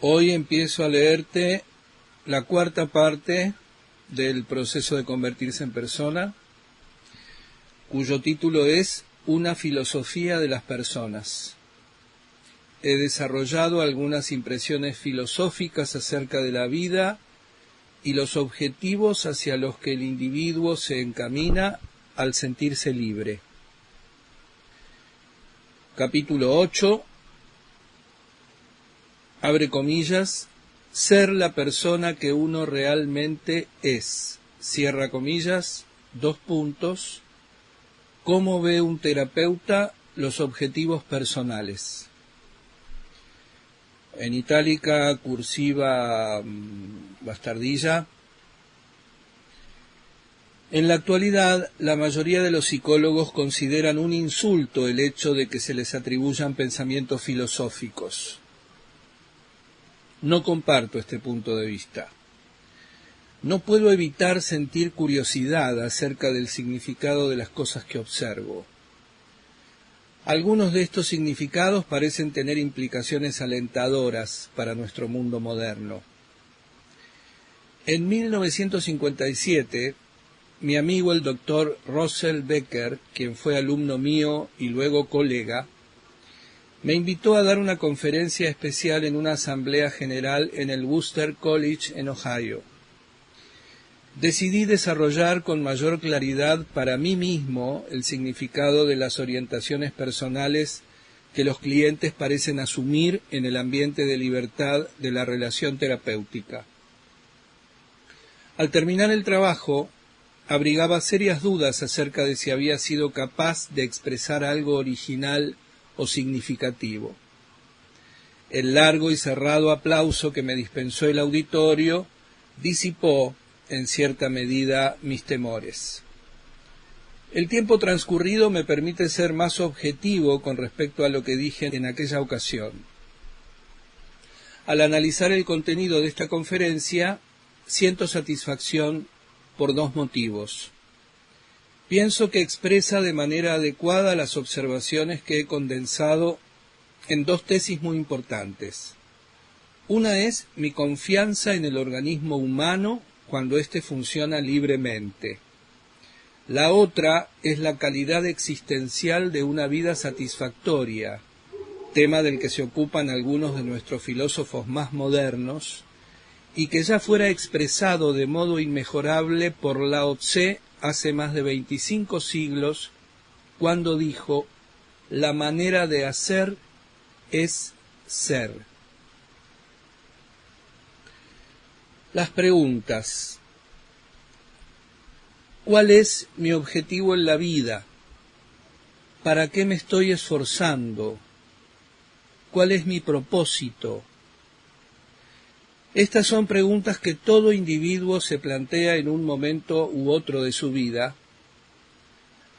Hoy empiezo a leerte la cuarta parte del proceso de convertirse en persona, cuyo título es Una filosofía de las personas. He desarrollado algunas impresiones filosóficas acerca de la vida y los objetivos hacia los que el individuo se encamina al sentirse libre. Capítulo 8. Abre comillas, ser la persona que uno realmente es. Cierra comillas, 2 puntos. ¿Cómo ve un terapeuta los objetivos personales? En itálica, cursiva, bastardilla. En la actualidad, la mayoría de los psicólogos consideran un insulto el hecho de que se les atribuyan pensamientos filosóficos. No comparto este punto de vista. No puedo evitar sentir curiosidad acerca del significado de las cosas que observo. Algunos de estos significados parecen tener implicaciones alentadoras para nuestro mundo moderno. En 1957, mi amigo el doctor Russell Becker, quien fue alumno mío y luego colega, me invitó a dar una conferencia especial en una asamblea general en el Wooster College en Ohio. Decidí desarrollar con mayor claridad para mí mismo el significado de las orientaciones personales que los clientes parecen asumir en el ambiente de libertad de la relación terapéutica. Al terminar el trabajo, abrigaba serias dudas acerca de si había sido capaz de expresar algo original o significativo. El largo y cerrado aplauso que me dispensó el auditorio disipó, en cierta medida, mis temores. El tiempo transcurrido me permite ser más objetivo con respecto a lo que dije en aquella ocasión. Al analizar el contenido de esta conferencia, siento satisfacción por 2 motivos. Pienso que expresa de manera adecuada las observaciones que he condensado en 2 tesis muy importantes. Una es mi confianza en el organismo humano cuando éste funciona libremente. La otra es la calidad existencial de una vida satisfactoria, tema del que se ocupan algunos de nuestros filósofos más modernos, y que ya fuera expresado de modo inmejorable por Lao Tse hace más de 25 siglos, cuando dijo, la manera de hacer es ser. Las preguntas. ¿Cuál es mi objetivo en la vida? ¿Para qué me estoy esforzando? ¿Cuál es mi propósito? Estas son preguntas que todo individuo se plantea en un momento u otro de su vida,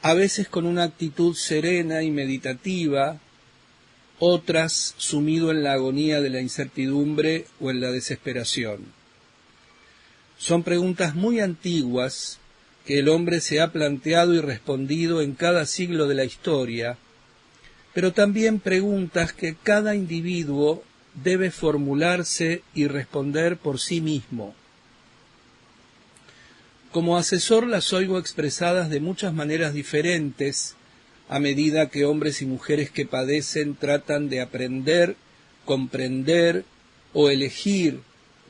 a veces con una actitud serena y meditativa, otras sumido en la agonía de la incertidumbre o en la desesperación. Son preguntas muy antiguas que el hombre se ha planteado y respondido en cada siglo de la historia, pero también preguntas que cada individuo debe formularse y responder por sí mismo. Como asesor las oigo expresadas de muchas maneras diferentes a medida que hombres y mujeres que padecen tratan de aprender, comprender o elegir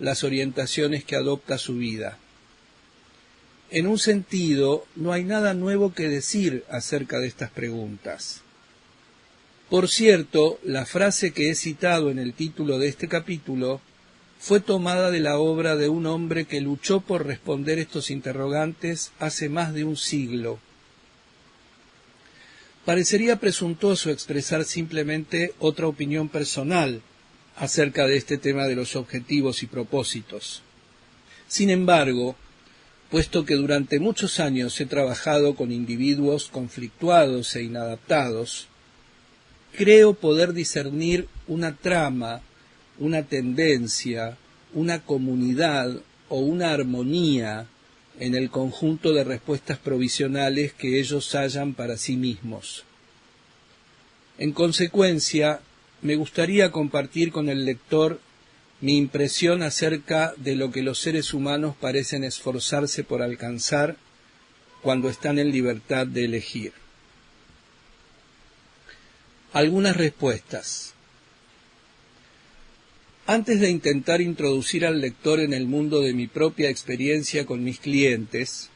las orientaciones que adopta su vida. En un sentido, no hay nada nuevo que decir acerca de estas preguntas. Por cierto, la frase que he citado en el título de este capítulo fue tomada de la obra de un hombre que luchó por responder estos interrogantes hace más de un siglo. Parecería presuntuoso expresar simplemente otra opinión personal acerca de este tema de los objetivos y propósitos. Sin embargo, puesto que durante muchos años he trabajado con individuos conflictuados e inadaptados, creo poder discernir una trama, una tendencia, una comunidad o una armonía en el conjunto de respuestas provisionales que ellos hallan para sí mismos. En consecuencia, me gustaría compartir con el lector mi impresión acerca de lo que los seres humanos parecen esforzarse por alcanzar cuando están en libertad de elegir. Algunas respuestas. Antes de intentar introducir al lector en el mundo de mi propia experiencia con mis clientes,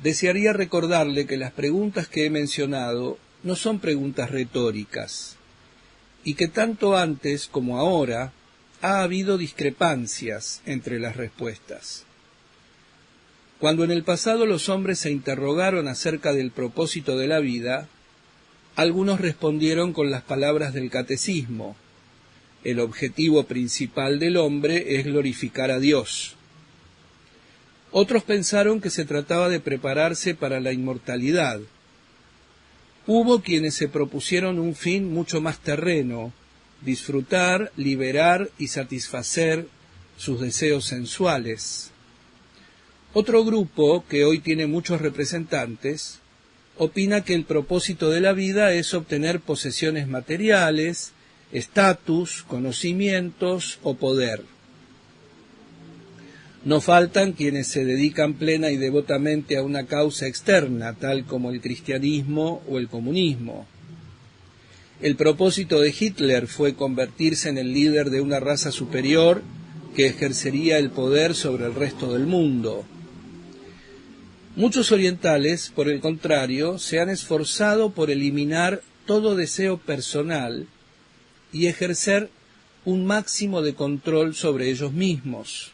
desearía recordarle que las preguntas que he mencionado no son preguntas retóricas, y que tanto antes como ahora ha habido discrepancias entre las respuestas. Cuando en el pasado los hombres se interrogaron acerca del propósito de la vida, algunos respondieron con las palabras del catecismo: el objetivo principal del hombre es glorificar a Dios. Otros pensaron que se trataba de prepararse para la inmortalidad. Hubo quienes se propusieron un fin mucho más terreno: disfrutar, liberar y satisfacer sus deseos sensuales. Otro grupo, que hoy tiene muchos representantes, opina que el propósito de la vida es obtener posesiones materiales, estatus, conocimientos o poder. No faltan quienes se dedican plena y devotamente a una causa externa, tal como el cristianismo o el comunismo. El propósito de Hitler fue convertirse en el líder de una raza superior que ejercería el poder sobre el resto del mundo. Muchos orientales, por el contrario, se han esforzado por eliminar todo deseo personal y ejercer un máximo de control sobre ellos mismos.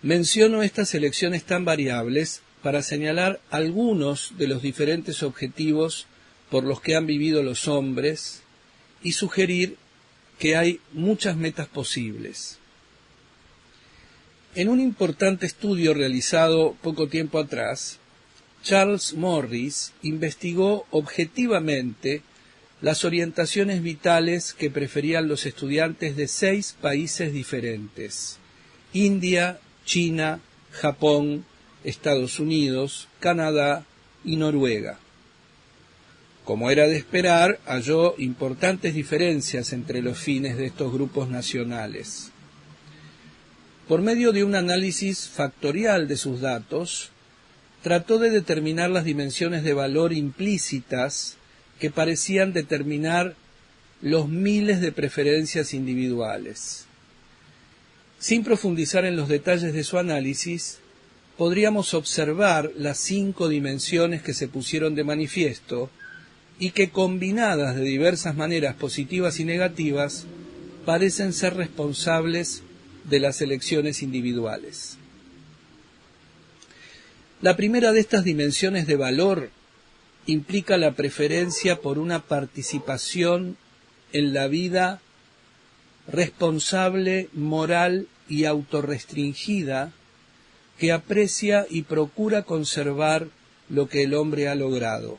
Menciono estas elecciones tan variables para señalar algunos de los diferentes objetivos por los que han vivido los hombres y sugerir que hay muchas metas posibles. En un importante estudio realizado poco tiempo atrás, Charles Morris investigó objetivamente las orientaciones vitales que preferían los estudiantes de 6 países diferentes: India, China, Japón, Estados Unidos, Canadá y Noruega. Como era de esperar, halló importantes diferencias entre los fines de estos grupos nacionales. Por medio de un análisis factorial de sus datos, trató de determinar las dimensiones de valor implícitas que parecían determinar los miles de preferencias individuales. Sin profundizar en los detalles de su análisis, podríamos observar las 5 dimensiones que se pusieron de manifiesto y que, combinadas de diversas maneras positivas y negativas, parecen ser responsables de las elecciones individuales. La primera de estas dimensiones de valor implica la preferencia por una participación en la vida responsable, moral y autorrestringida, que aprecia y procura conservar lo que el hombre ha logrado.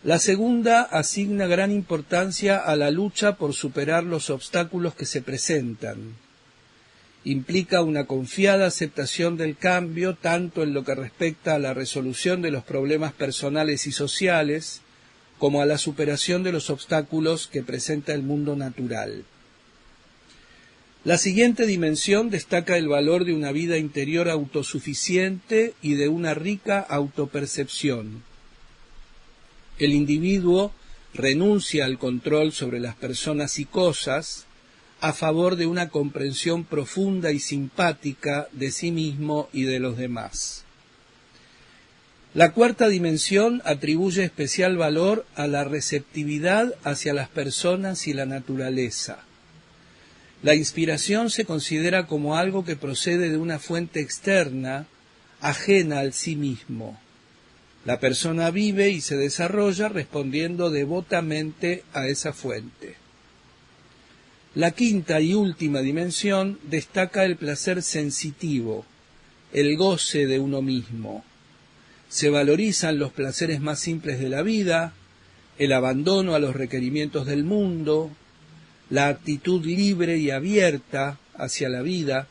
La segunda asigna gran importancia a la lucha por superar los obstáculos que se presentan. Implica una confiada aceptación del cambio, tanto en lo que respecta a la resolución de los problemas personales y sociales, como a la superación de los obstáculos que presenta el mundo natural. La siguiente dimensión destaca el valor de una vida interior autosuficiente y de una rica autopercepción. El individuo renuncia al control sobre las personas y cosas a favor de una comprensión profunda y simpática de sí mismo y de los demás. La cuarta dimensión atribuye especial valor a la receptividad hacia las personas y la naturaleza. La inspiración se considera como algo que procede de una fuente externa, ajena al sí mismo. La persona vive y se desarrolla respondiendo devotamente a esa fuente. La quinta y última dimensión destaca el placer sensitivo, el goce de uno mismo. Se valorizan los placeres más simples de la vida, el abandono a los requerimientos del mundo, la actitud libre y abierta hacia la vida.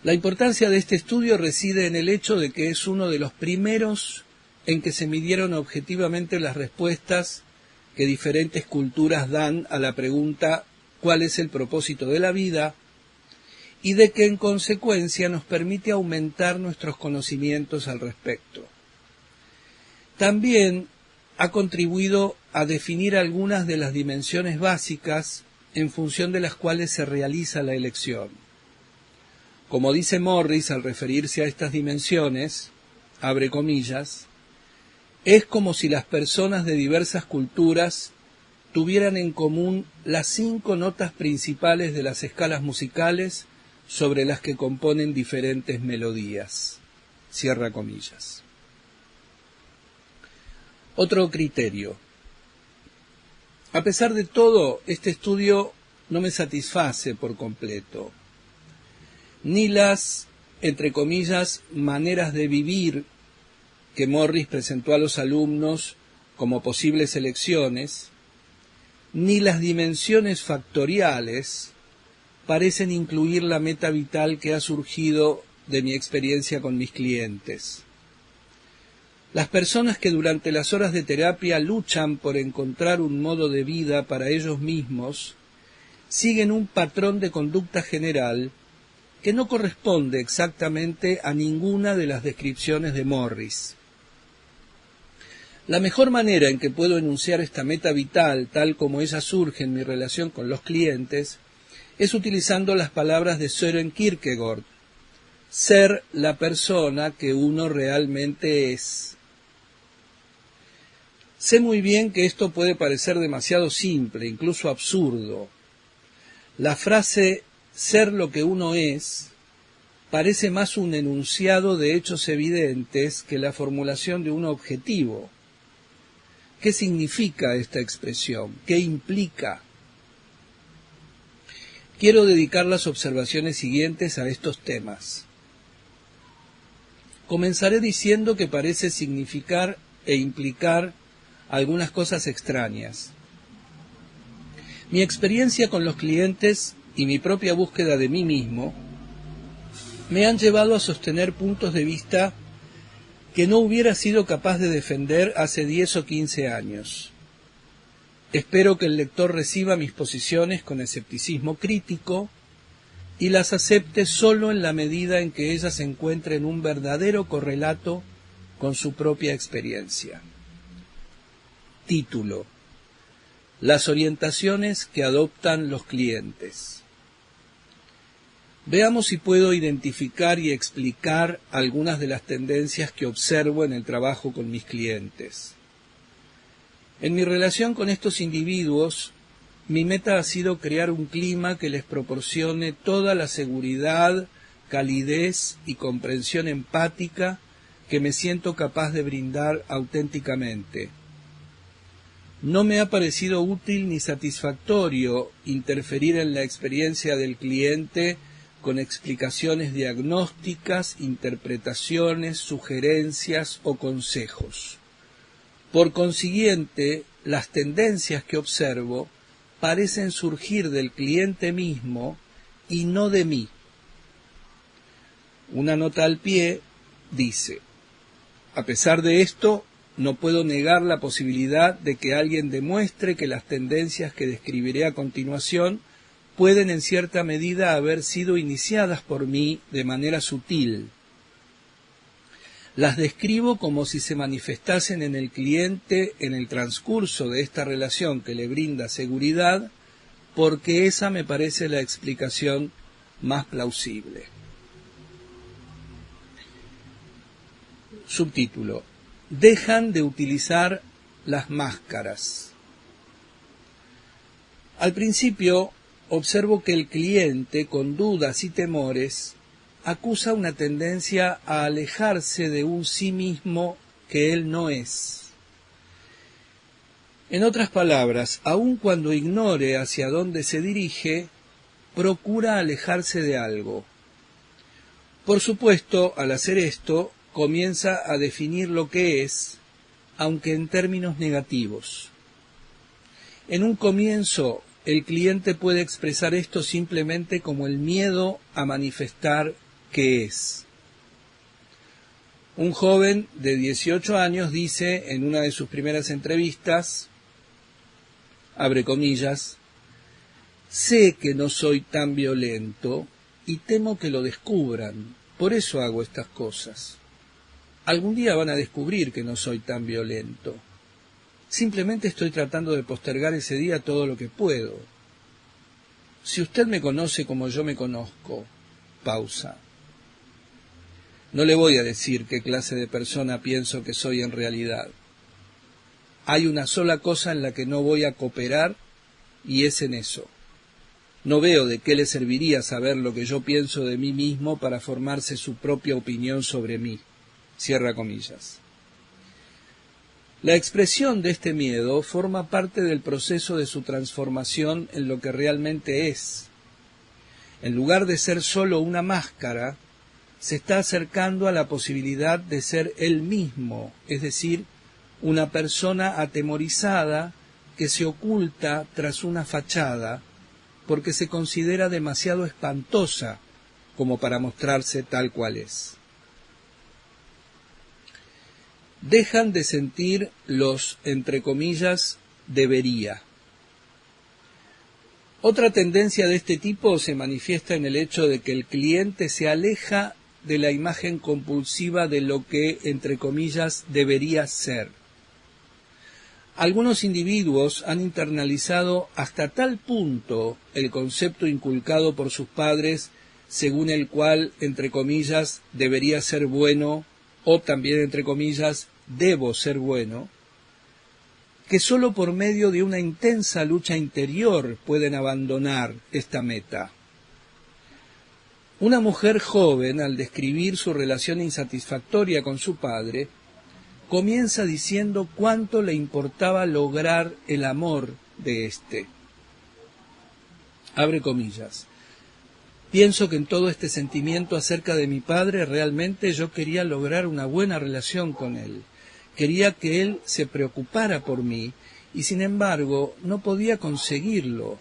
La importancia de este estudio reside en el hecho de que es uno de los primeros en que se midieron objetivamente las respuestas que diferentes culturas dan a la pregunta ¿cuál es el propósito de la vida? Y de que en consecuencia nos permite aumentar nuestros conocimientos al respecto. También ha contribuido a definir algunas de las dimensiones básicas en función de las cuales se realiza la elección. Como dice Morris al referirse a estas dimensiones, abre comillas, es como si las personas de diversas culturas tuvieran en común las 5 notas principales de las escalas musicales sobre las que componen diferentes melodías. Cierra comillas. Otro criterio. A pesar de todo, este estudio no me satisface por completo. Ni las, entre comillas, maneras de vivir que Morris presentó a los alumnos como posibles elecciones, ni las dimensiones factoriales parecen incluir la meta vital que ha surgido de mi experiencia con mis clientes. Las personas que durante las horas de terapia luchan por encontrar un modo de vida para ellos mismos, siguen un patrón de conducta general que no corresponde exactamente a ninguna de las descripciones de Morris. La mejor manera en que puedo enunciar esta meta vital, tal como ella surge en mi relación con los clientes, es utilizando las palabras de Søren Kierkegaard: ser la persona que uno realmente es. Sé muy bien que esto puede parecer demasiado simple, incluso absurdo. La frase ser lo que uno es parece más un enunciado de hechos evidentes que la formulación de un objetivo. ¿Qué significa esta expresión? ¿Qué implica? Quiero dedicar las observaciones siguientes a estos temas. Comenzaré diciendo que parece significar e implicar algunas cosas extrañas. Mi experiencia con los clientes y mi propia búsqueda de mí mismo me han llevado a sostener puntos de vista que no hubiera sido capaz de defender hace 10 o 15 años. Espero que el lector reciba mis posiciones con escepticismo crítico y las acepte solo en la medida en que ellas se encuentren un verdadero correlato con su propia experiencia. Título: Las orientaciones que adoptan los clientes. Veamos si puedo identificar y explicar algunas de las tendencias que observo en el trabajo con mis clientes. En mi relación con estos individuos, mi meta ha sido crear un clima que les proporcione toda la seguridad, calidez y comprensión empática que me siento capaz de brindar auténticamente. No me ha parecido útil ni satisfactorio interferir en la experiencia del cliente con explicaciones diagnósticas, interpretaciones, sugerencias o consejos. Por consiguiente, las tendencias que observo parecen surgir del cliente mismo y no de mí. Una nota al pie dice: a pesar de esto, no puedo negar la posibilidad de que alguien demuestre que las tendencias que describiré a continuación pueden en cierta medida haber sido iniciadas por mí de manera sutil. Las describo como si se manifestasen en el cliente en el transcurso de esta relación que le brinda seguridad, porque esa me parece la explicación más plausible. Subtítulo: Dejan de utilizar las máscaras. Al principio, observo que el cliente, con dudas y temores, acusa una tendencia a alejarse de un sí mismo que él no es. En otras palabras, aun cuando ignore hacia dónde se dirige, procura alejarse de algo. Por supuesto, al hacer esto, comienza a definir lo que es, aunque en términos negativos. En un comienzo, el cliente puede expresar esto simplemente como el miedo a manifestar que es. Un joven de 18 años dice en una de sus primeras entrevistas: abre comillas, sé que no soy tan violento y temo que lo descubran, por eso hago estas cosas. Algún día van a descubrir que no soy tan violento. Simplemente estoy tratando de postergar ese día todo lo que puedo. Si usted me conoce como yo me conozco, pausa. No le voy a decir qué clase de persona pienso que soy en realidad. Hay una sola cosa en la que no voy a cooperar y es en eso. No veo de qué le serviría saber lo que yo pienso de mí mismo para formarse su propia opinión sobre mí. Cierra comillas. La expresión de este miedo forma parte del proceso de su transformación en lo que realmente es. En lugar de ser solo una máscara, se está acercando a la posibilidad de ser él mismo, es decir, una persona atemorizada que se oculta tras una fachada porque se considera demasiado espantosa como para mostrarse tal cual es. Dejan de sentir los, entre comillas, debería. Otra tendencia de este tipo se manifiesta en el hecho de que el cliente se aleja de la imagen compulsiva de lo que, entre comillas, debería ser. Algunos individuos han internalizado hasta tal punto el concepto inculcado por sus padres, según el cual, entre comillas, debería ser bueno, o también, entre comillas, debo ser bueno, que sólo por medio de una intensa lucha interior pueden abandonar esta meta. Una mujer joven, al describir su relación insatisfactoria con su padre, comienza diciendo cuánto le importaba lograr el amor de éste. Abre comillas. Pienso que en todo este sentimiento acerca de mi padre realmente yo quería lograr una buena relación con él. Quería que él se preocupara por mí y sin embargo no podía conseguirlo.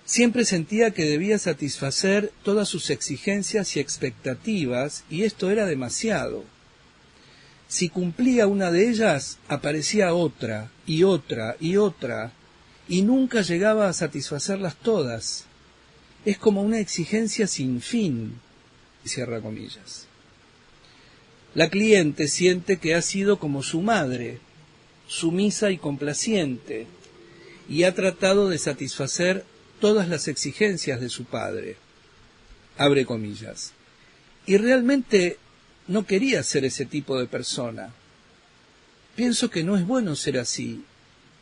Siempre sentía que debía satisfacer todas sus exigencias y expectativas y esto era demasiado. Si cumplía una de ellas, aparecía otra y otra y otra y nunca llegaba a satisfacerlas todas. Es como una exigencia sin fin, cierra comillas. La cliente siente que ha sido como su madre, sumisa y complaciente, y ha tratado de satisfacer todas las exigencias de su padre. Abre comillas. Y realmente no quería ser ese tipo de persona. Pienso que no es bueno ser así,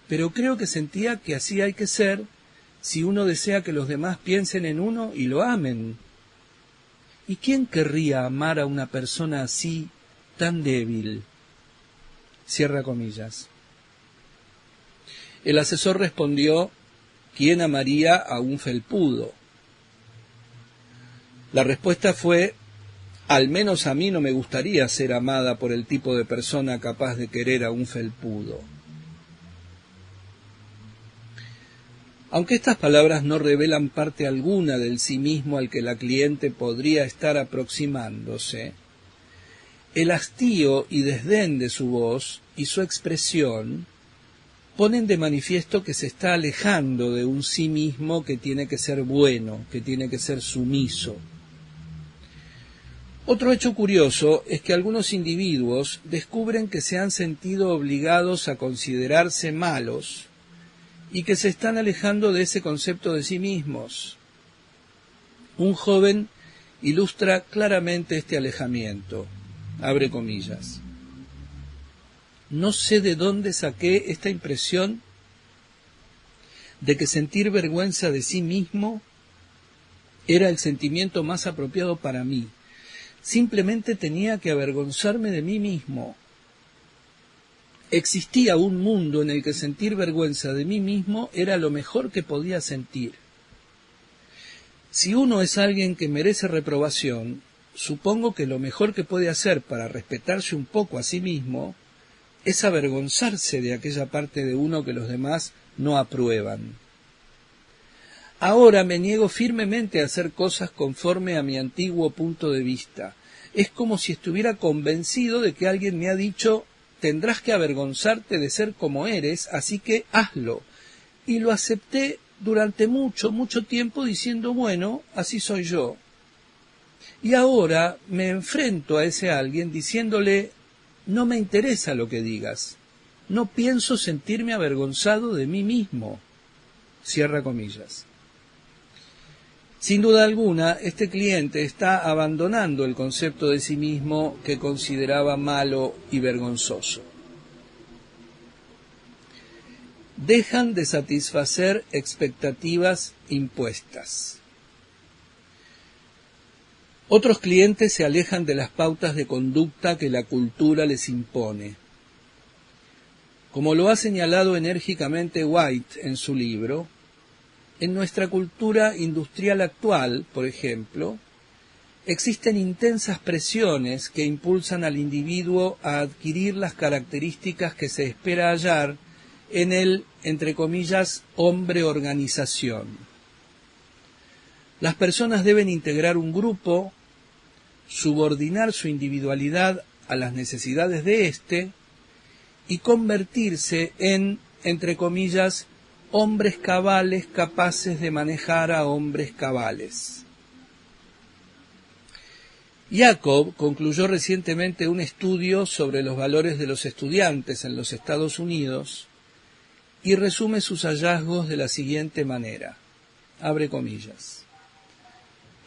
pero creo que sentía que así hay que ser si uno desea que los demás piensen en uno y lo amen. ¿Y quién querría amar a una persona así, tan débil? Cierra comillas. El asesor respondió, ¿quién amaría a un felpudo? La respuesta fue, al menos a mí no me gustaría ser amada por el tipo de persona capaz de querer a un felpudo. Aunque estas palabras no revelan parte alguna del sí mismo al que la cliente podría estar aproximándose, el hastío y desdén de su voz y su expresión ponen de manifiesto que se está alejando de un sí mismo que tiene que ser bueno, que tiene que ser sumiso. Otro hecho curioso es que algunos individuos descubren que se han sentido obligados a considerarse malos y que se están alejando de ese concepto de sí mismos. Un joven ilustra claramente este alejamiento. Abre comillas. No sé de dónde saqué esta impresión de que sentir vergüenza de sí mismo era el sentimiento más apropiado para mí. Simplemente tenía que avergonzarme de mí mismo. Existía un mundo en el que sentir vergüenza de mí mismo era lo mejor que podía sentir. Si uno es alguien que merece reprobación, supongo que lo mejor que puede hacer para respetarse un poco a sí mismo es avergonzarse de aquella parte de uno que los demás no aprueban. Ahora me niego firmemente a hacer cosas conforme a mi antiguo punto de vista. Es como si estuviera convencido de que alguien me ha dicho: tendrás que avergonzarte de ser como eres, así que hazlo. y lo acepté durante mucho tiempo diciendo, bueno, así soy yo. Y ahora me enfrento a ese alguien diciéndole, no me interesa lo que digas, no pienso sentirme avergonzado de mí mismo. Cierra comillas. Sin duda alguna, este cliente está abandonando el concepto de sí mismo que consideraba malo y vergonzoso. Dejan de satisfacer expectativas impuestas. Otros clientes se alejan de las pautas de conducta que la cultura les impone. Como lo ha señalado enérgicamente White en su libro, en nuestra cultura industrial actual, por ejemplo, existen intensas presiones que impulsan al individuo a adquirir las características que se espera hallar en el, entre comillas, hombre-organización. Las personas deben integrar un grupo, subordinar su individualidad a las necesidades de éste y convertirse en, entre comillas, hombres cabales capaces de manejar a hombres cabales. Jacob concluyó recientemente un estudio sobre los valores de los estudiantes en los Estados Unidos y resume sus hallazgos de la siguiente manera, abre comillas.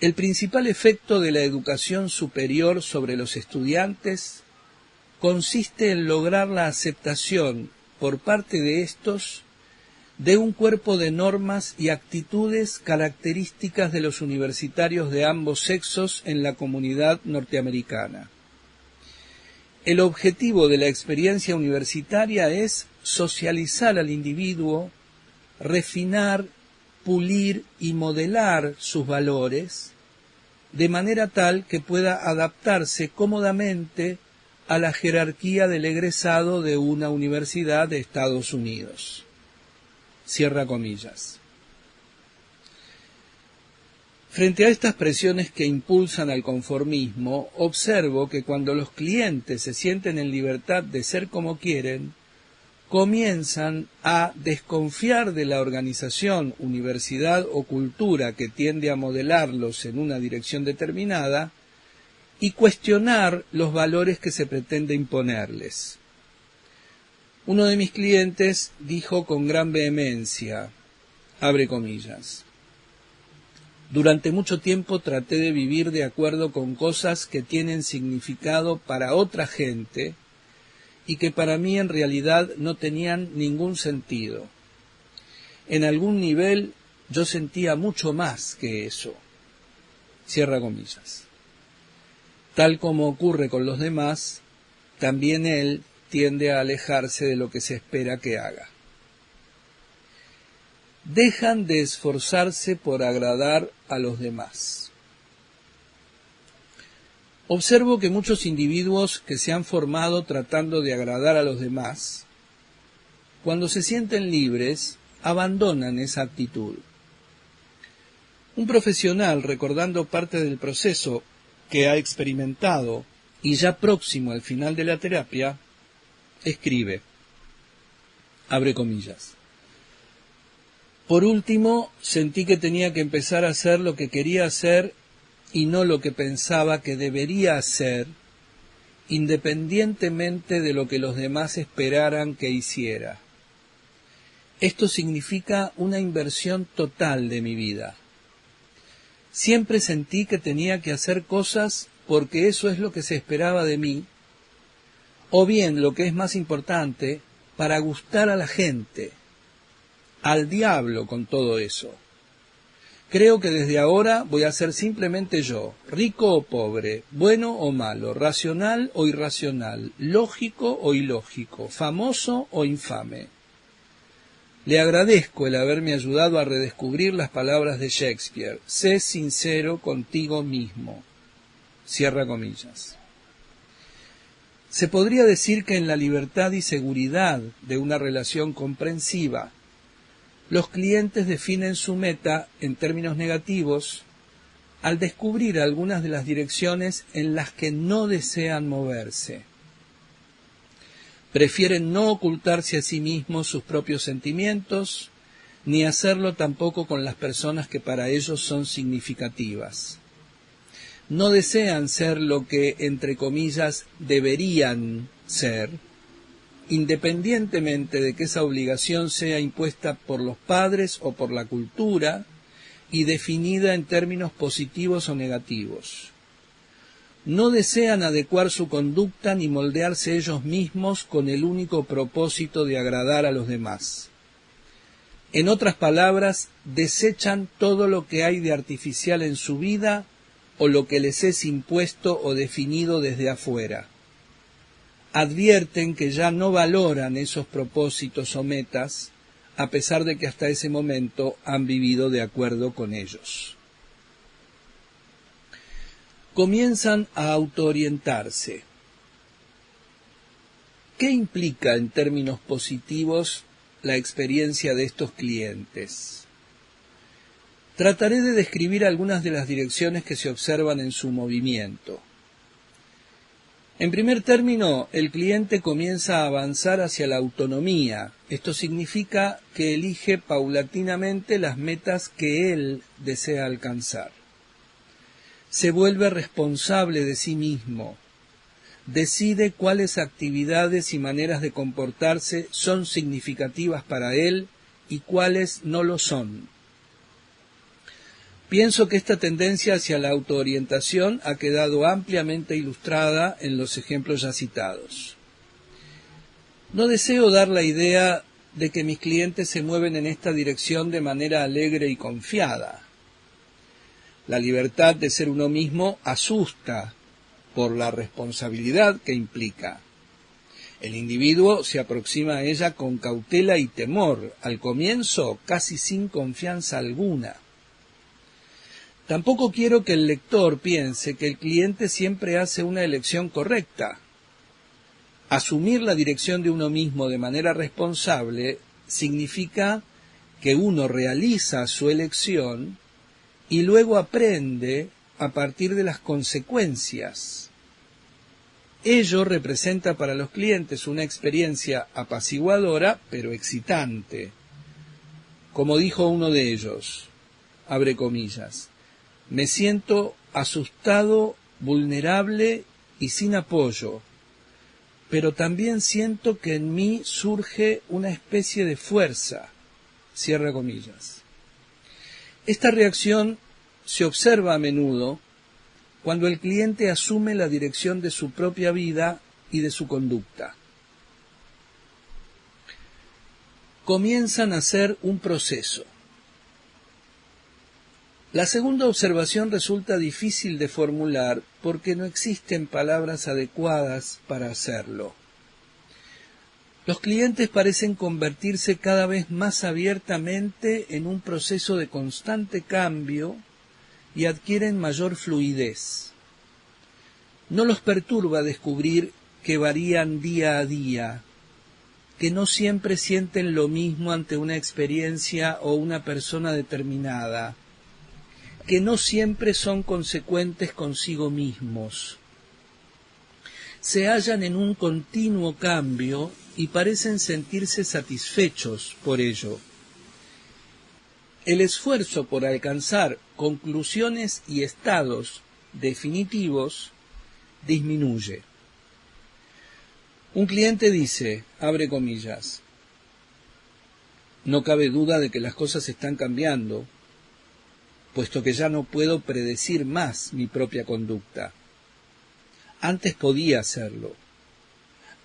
El principal efecto de la educación superior sobre los estudiantes consiste en lograr la aceptación por parte de estos de un cuerpo de normas y actitudes características de los universitarios de ambos sexos en la comunidad norteamericana. El objetivo de la experiencia universitaria es socializar al individuo, refinar, pulir y modelar sus valores, de manera tal que pueda adaptarse cómodamente a la jerarquía del egresado de una universidad de Estados Unidos. Cierra comillas. Frente a estas presiones que impulsan al conformismo, observo que cuando los clientes se sienten en libertad de ser como quieren, comienzan a desconfiar de la organización, universidad o cultura que tiende a modelarlos en una dirección determinada y cuestionar los valores que se pretende imponerles. Uno de mis clientes dijo con gran vehemencia, abre comillas, durante mucho tiempo traté de vivir de acuerdo con cosas que tienen significado para otra gente y que para mí en realidad no tenían ningún sentido. En algún nivel yo sentía mucho más que eso. Cierra comillas. Tal como ocurre con los demás, también él tiende a alejarse de lo que se espera que haga. Dejan de esforzarse por agradar a los demás. Observo que muchos individuos que se han formado tratando de agradar a los demás, cuando se sienten libres, abandonan esa actitud. Un profesional, recordando parte del proceso que ha experimentado y ya próximo al final de la terapia, escribe, abre comillas, por último, sentí que tenía que empezar a hacer lo que quería hacer y no lo que pensaba que debería hacer, independientemente de lo que los demás esperaran que hiciera. Esto significa una inversión total de mi vida. Siempre sentí que tenía que hacer cosas porque eso es lo que se esperaba de mí, o bien, lo que es más importante, para gustar a la gente. Al diablo con todo eso. Creo que desde ahora voy a ser simplemente yo, rico o pobre, bueno o malo, racional o irracional, lógico o ilógico, famoso o infame. Le agradezco el haberme ayudado a redescubrir las palabras de Shakespeare. Sé sincero contigo mismo. Cierra comillas. Se podría decir que en la libertad y seguridad de una relación comprensiva, los clientes definen su meta en términos negativos al descubrir algunas de las direcciones en las que no desean moverse. Prefieren no ocultarse a sí mismos sus propios sentimientos, ni hacerlo tampoco con las personas que para ellos son significativas. No desean ser lo que, entre comillas, deberían ser, independientemente de que esa obligación sea impuesta por los padres o por la cultura y definida en términos positivos o negativos. No desean adecuar su conducta ni moldearse ellos mismos con el único propósito de agradar a los demás. En otras palabras, desechan todo lo que hay de artificial en su vida o lo que les es impuesto o definido desde afuera. Advierten que ya no valoran esos propósitos o metas, a pesar de que hasta ese momento han vivido de acuerdo con ellos. Comienzan a autoorientarse. ¿Qué implica en términos positivos la experiencia de estos clientes? Trataré de describir algunas de las direcciones que se observan en su movimiento. En primer término, el cliente comienza a avanzar hacia la autonomía. Esto significa que elige paulatinamente las metas que él desea alcanzar. Se vuelve responsable de sí mismo. Decide cuáles actividades y maneras de comportarse son significativas para él y cuáles no lo son. Pienso que esta tendencia hacia la autoorientación ha quedado ampliamente ilustrada en los ejemplos ya citados. No deseo dar la idea de que mis clientes se mueven en esta dirección de manera alegre y confiada. La libertad de ser uno mismo asusta por la responsabilidad que implica. El individuo se aproxima a ella con cautela y temor, al comienzo casi sin confianza alguna. Tampoco quiero que el lector piense que el cliente siempre hace una elección correcta. Asumir la dirección de uno mismo de manera responsable significa que uno realiza su elección y luego aprende a partir de las consecuencias. Ello representa para los clientes una experiencia apaciguadora, pero excitante. Como dijo uno de ellos, abre comillas, me siento asustado, vulnerable y sin apoyo, pero también siento que en mí surge una especie de fuerza, cierra comillas. Esta reacción se observa a menudo cuando el cliente asume la dirección de su propia vida y de su conducta. Comienzan a hacer un proceso. La segunda observación resulta difícil de formular porque no existen palabras adecuadas para hacerlo. Los clientes parecen convertirse cada vez más abiertamente en un proceso de constante cambio y adquieren mayor fluidez. No los perturba descubrir que varían día a día, que no siempre sienten lo mismo ante una experiencia o una persona determinada, que no siempre son consecuentes consigo mismos. Se hallan en un continuo cambio y parecen sentirse satisfechos por ello. El esfuerzo por alcanzar conclusiones y estados definitivos disminuye. Un cliente dice, abre comillas, no cabe duda de que las cosas están cambiando, puesto que ya no puedo predecir más mi propia conducta. Antes podía hacerlo.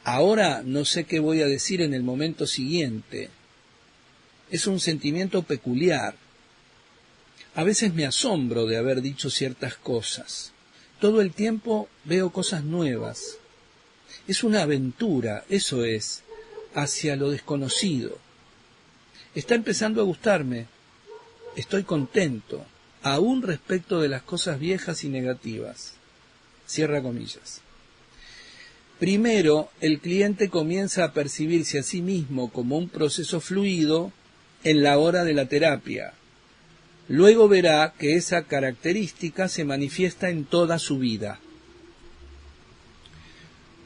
Ahora no sé qué voy a decir en el momento siguiente. Es un sentimiento peculiar. A veces me asombro de haber dicho ciertas cosas. Todo el tiempo veo cosas nuevas. Es una aventura, eso es, hacia lo desconocido. Está empezando a gustarme. Estoy contento, aún respecto de las cosas viejas y negativas. Cierra comillas. Primero, el cliente comienza a percibirse a sí mismo como un proceso fluido en la hora de la terapia. Luego verá que esa característica se manifiesta en toda su vida.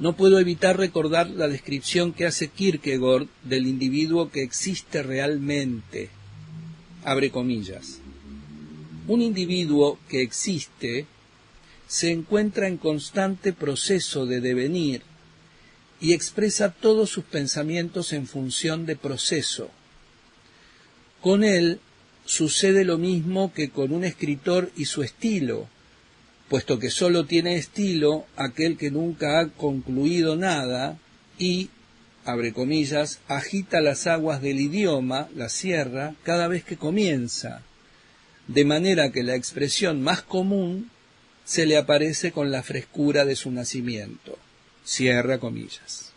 No puedo evitar recordar la descripción que hace Kierkegaard del individuo que existe realmente. abre comillas. Un individuo que existe se encuentra en constante proceso de devenir y expresa todos sus pensamientos en función de proceso. Con él sucede lo mismo que con un escritor y su estilo, puesto que sólo tiene estilo aquel que nunca ha concluido nada y, abre comillas, agita las aguas del idioma, la sierra, cada vez que comienza, de manera que la expresión más común se le aparece con la frescura de su nacimiento. Cierra comillas.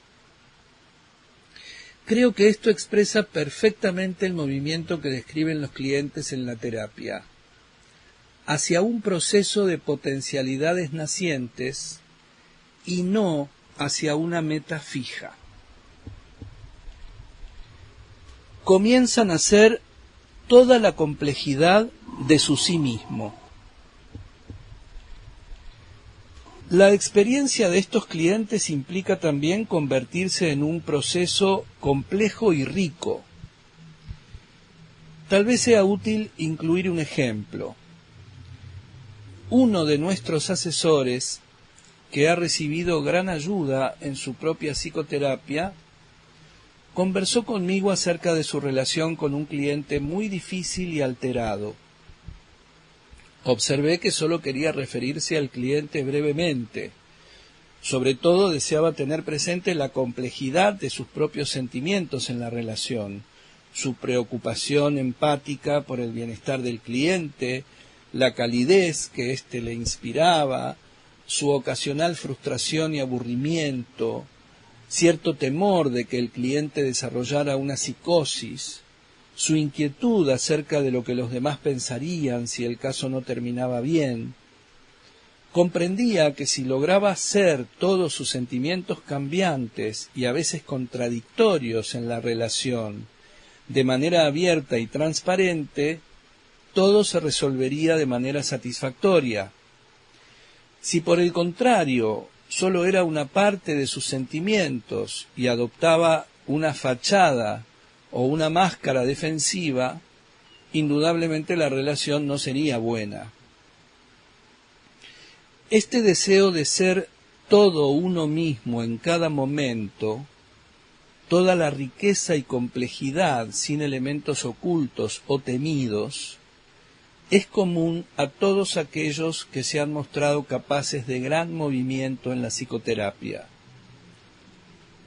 Creo que esto expresa perfectamente el movimiento que describen los clientes en la terapia, hacia un proceso de potencialidades nacientes y no hacia una meta fija. Comienzan a ser toda la complejidad de su sí mismo. La experiencia de estos clientes implica también convertirse en un proceso complejo y rico. Tal vez sea útil incluir un ejemplo. Uno de nuestros asesores, que ha recibido gran ayuda en su propia psicoterapia, conversó conmigo acerca de su relación con un cliente muy difícil y alterado. Observé que solo quería referirse al cliente brevemente. Sobre todo deseaba tener presente la complejidad de sus propios sentimientos en la relación, su preocupación empática por el bienestar del cliente, la calidez que éste le inspiraba, su ocasional frustración y aburrimiento, cierto temor de que el cliente desarrollara una psicosis, su inquietud acerca de lo que los demás pensarían si el caso no terminaba bien. Comprendía que si lograba ser todos sus sentimientos cambiantes y a veces contradictorios en la relación, de manera abierta y transparente, todo se resolvería de manera satisfactoria. Si por el contrario solo era una parte de sus sentimientos y adoptaba una fachada o una máscara defensiva, indudablemente la relación no sería buena. Este deseo de ser todo uno mismo en cada momento, toda la riqueza y complejidad sin elementos ocultos o temidos, es común a todos aquellos que se han mostrado capaces de gran movimiento en la psicoterapia.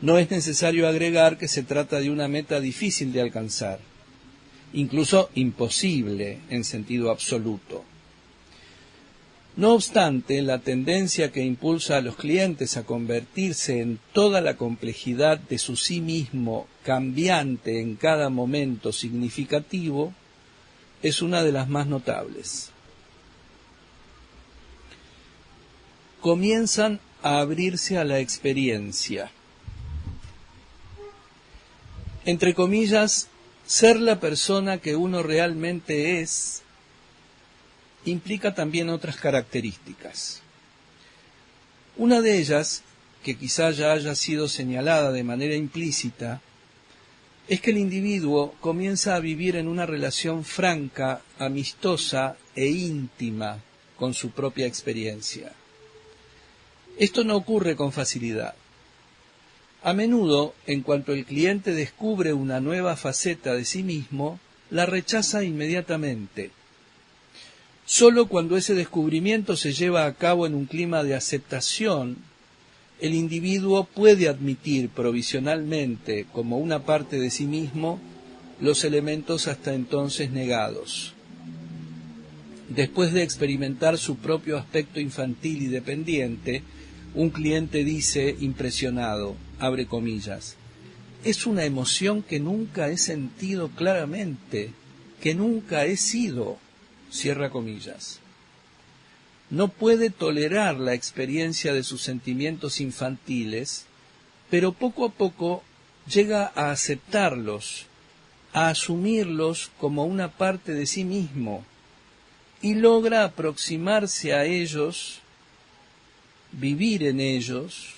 No es necesario agregar que se trata de una meta difícil de alcanzar, incluso imposible en sentido absoluto. No obstante, la tendencia que impulsa a los clientes a convertirse en toda la complejidad de su sí mismo, cambiante en cada momento significativo, es una de las más notables. Comienzan a abrirse a la experiencia. Entre comillas, ser la persona que uno realmente es implica también otras características. Una de ellas, que quizá ya haya sido señalada de manera implícita, es que el individuo comienza a vivir en una relación franca, amistosa e íntima con su propia experiencia. Esto no ocurre con facilidad. A menudo, en cuanto el cliente descubre una nueva faceta de sí mismo, la rechaza inmediatamente. Solo cuando ese descubrimiento se lleva a cabo en un clima de aceptación, el individuo puede admitir provisionalmente como una parte de sí mismo los elementos hasta entonces negados. Después de experimentar su propio aspecto infantil y dependiente, un cliente dice, impresionado, abre comillas, es una emoción que nunca he sentido claramente, que nunca he sido, cierra comillas. No puede tolerar la experiencia de sus sentimientos infantiles, pero poco a poco llega a aceptarlos, a asumirlos como una parte de sí mismo, y logra aproximarse a ellos, vivir en ellos,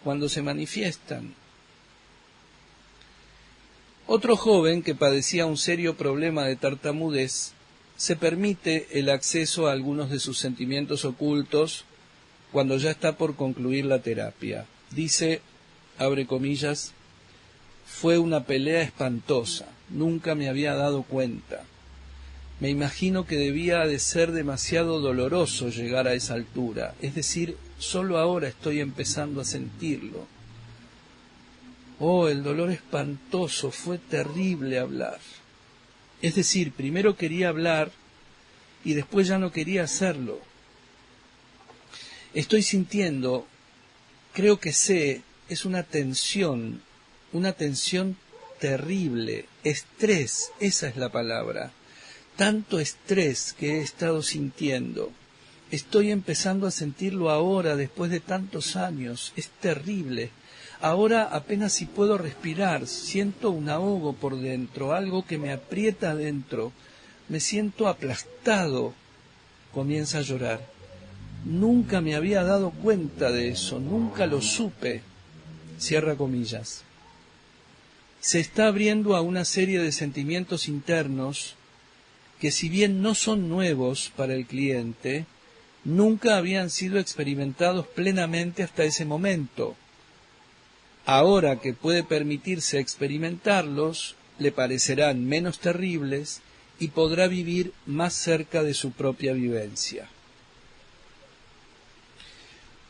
cuando se manifiestan. Otro joven que padecía un serio problema de tartamudez se permite el acceso a algunos de sus sentimientos ocultos cuando ya está por concluir la terapia. Dice, abre comillas, fue una pelea espantosa, nunca me había dado cuenta. Me imagino que debía de ser demasiado doloroso llegar a esa altura, es decir, solo ahora estoy empezando a sentirlo. Oh, el dolor espantoso, fue terrible hablar. Es decir, primero quería hablar y después ya no quería hacerlo. Estoy sintiendo, creo que sé, es una tensión terrible, estrés, esa es la palabra. Tanto estrés que he estado sintiendo. Estoy empezando a sentirlo ahora, después de tantos años. Es terrible. Ahora apenas si puedo respirar, siento un ahogo por dentro, algo que me aprieta adentro. Me siento aplastado. Comienza a llorar. Nunca me había dado cuenta de eso, nunca lo supe. Cierra comillas. Se está abriendo a una serie de sentimientos internos que, si bien no son nuevos para el cliente, nunca habían sido experimentados plenamente hasta ese momento. Ahora que puede permitirse experimentarlos, le parecerán menos terribles y podrá vivir más cerca de su propia vivencia.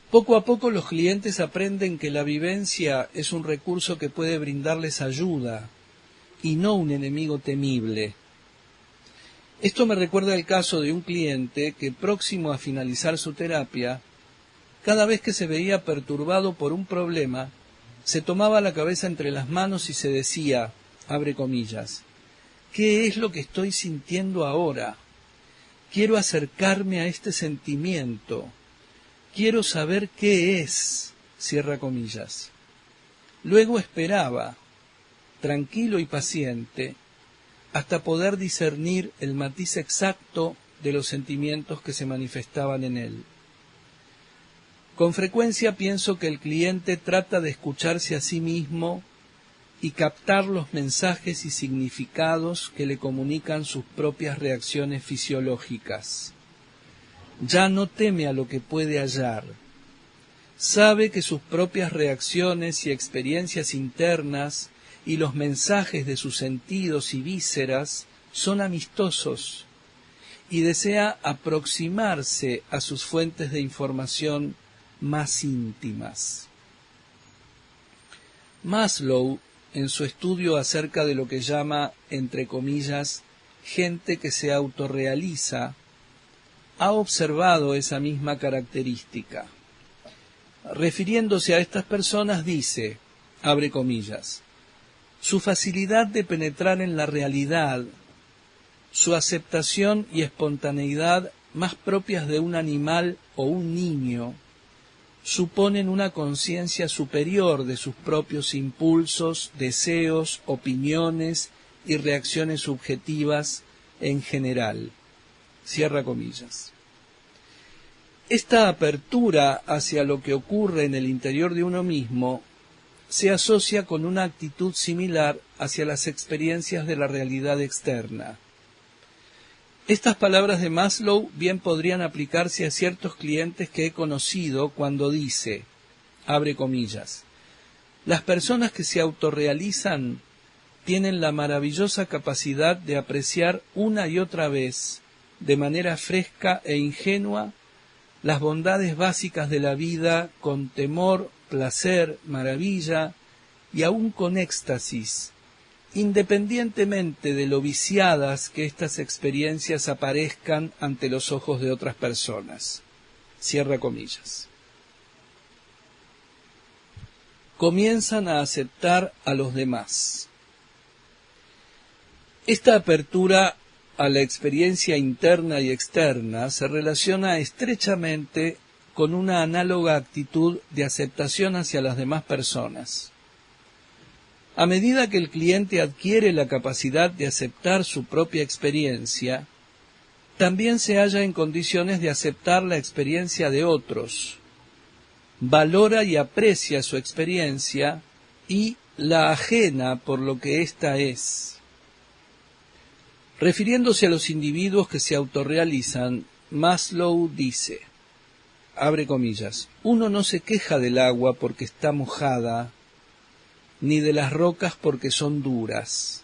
Poco a poco los clientes aprenden que la vivencia es un recurso que puede brindarles ayuda y no un enemigo temible. Esto me recuerda el caso de un cliente que, próximo a finalizar su terapia, cada vez que se veía perturbado por un problema, se tomaba la cabeza entre las manos y se decía, abre comillas, ¿qué es lo que estoy sintiendo ahora? Quiero acercarme a este sentimiento. Quiero saber qué es, cierra comillas. Luego esperaba, tranquilo y paciente, hasta poder discernir el matiz exacto de los sentimientos que se manifestaban en él. Con frecuencia pienso que el cliente trata de escucharse a sí mismo y captar los mensajes y significados que le comunican sus propias reacciones fisiológicas. Ya no teme a lo que puede hallar. Sabe que sus propias reacciones y experiencias internas y los mensajes de sus sentidos y vísceras son amistosos y desea aproximarse a sus fuentes de información más íntimas. Maslow, en su estudio acerca de lo que llama, entre comillas, gente que se autorrealiza, ha observado esa misma característica. Refiriéndose a estas personas dice, abre comillas, su facilidad de penetrar en la realidad, su aceptación y espontaneidad más propias de un animal o un niño, suponen una conciencia superior de sus propios impulsos, deseos, opiniones y reacciones subjetivas en general. Cierra comillas. Esta apertura hacia lo que ocurre en el interior de uno mismo se asocia con una actitud similar hacia las experiencias de la realidad externa. Estas palabras de Maslow bien podrían aplicarse a ciertos clientes que he conocido cuando dice, abre comillas, las personas que se autorrealizan tienen la maravillosa capacidad de apreciar una y otra vez, de manera fresca e ingenua, las bondades básicas de la vida con temor, placer, maravilla y aún con éxtasis, independientemente de lo viciadas que estas experiencias aparezcan ante los ojos de otras personas. Cierra comillas. Comienzan a aceptar a los demás. Esta apertura a la experiencia interna y externa se relaciona estrechamente con una análoga actitud de aceptación hacia las demás personas. A medida que el cliente adquiere la capacidad de aceptar su propia experiencia, también se halla en condiciones de aceptar la experiencia de otros, valora y aprecia su experiencia y, la ajena por lo que ésta es. Refiriéndose a los individuos que se autorrealizan, Maslow dice, abre comillas, uno no se queja del agua porque está mojada, ni de las rocas porque son duras.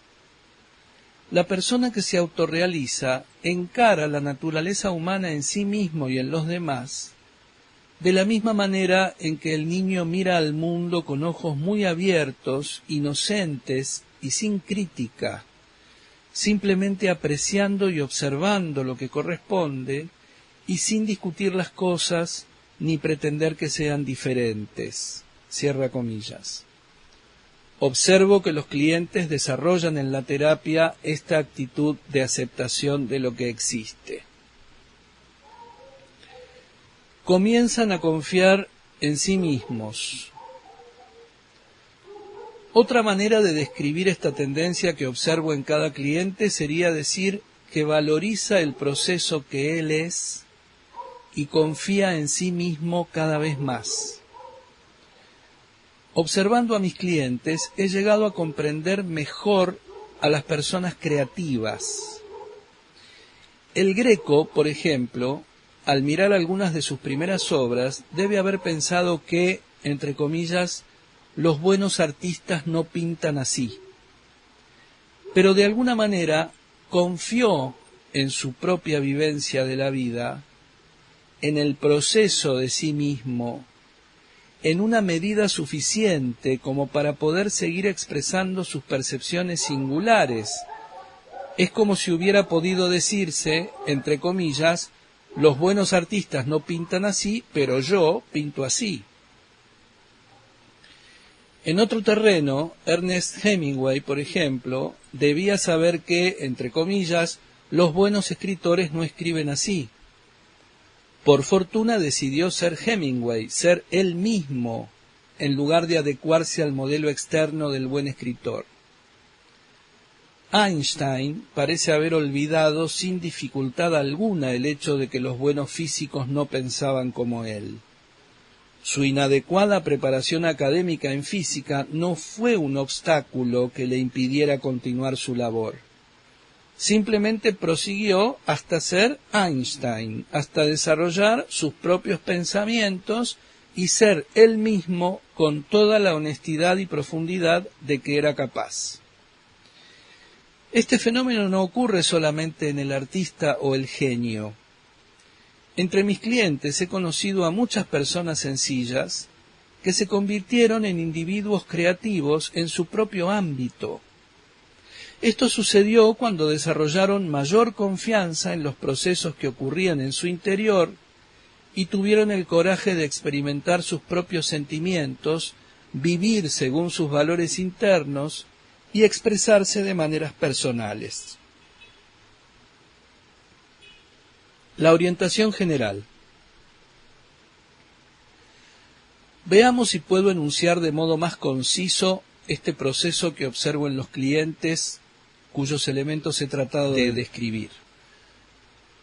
La persona que se autorrealiza encara la naturaleza humana en sí mismo y en los demás de la misma manera en que el niño mira al mundo con ojos muy abiertos, inocentes y sin crítica, simplemente apreciando y observando lo que corresponde y sin discutir las cosas ni pretender que sean diferentes. Cierra comillas. Observo que los clientes desarrollan en la terapia esta actitud de aceptación de lo que existe. Comienzan a confiar en sí mismos. Otra manera de describir esta tendencia que observo en cada cliente sería decir que valoriza el proceso que él es y confía en sí mismo cada vez más. Observando a mis clientes, he llegado a comprender mejor a las personas creativas. El Greco, por ejemplo, al mirar algunas de sus primeras obras, debe haber pensado que, entre comillas, los buenos artistas no pintan así. Pero de alguna manera confió en su propia vivencia de la vida, en el proceso de sí mismo, en una medida suficiente como para poder seguir expresando sus percepciones singulares. Es como si hubiera podido decirse, entre comillas, los buenos artistas no pintan así, pero yo pinto así. En otro terreno, Ernest Hemingway, por ejemplo, debía saber que, entre comillas, los buenos escritores no escriben así. Por fortuna decidió ser Hemingway, ser él mismo, en lugar de adecuarse al modelo externo del buen escritor. Einstein parece haber olvidado sin dificultad alguna el hecho de que los buenos físicos no pensaban como él. Su inadecuada preparación académica en física no fue un obstáculo que le impidiera continuar su labor. Simplemente prosiguió hasta ser Einstein, hasta desarrollar sus propios pensamientos y ser él mismo con toda la honestidad y profundidad de que era capaz. Este fenómeno no ocurre solamente en el artista o el genio. Entre mis clientes he conocido a muchas personas sencillas que se convirtieron en individuos creativos en su propio ámbito. Esto sucedió cuando desarrollaron mayor confianza en los procesos que ocurrían en su interior y tuvieron el coraje de experimentar sus propios sentimientos, vivir según sus valores internos y expresarse de maneras personales. La orientación general. Veamos si puedo enunciar de modo más conciso este proceso que observo en los clientes cuyos elementos he tratado de describir.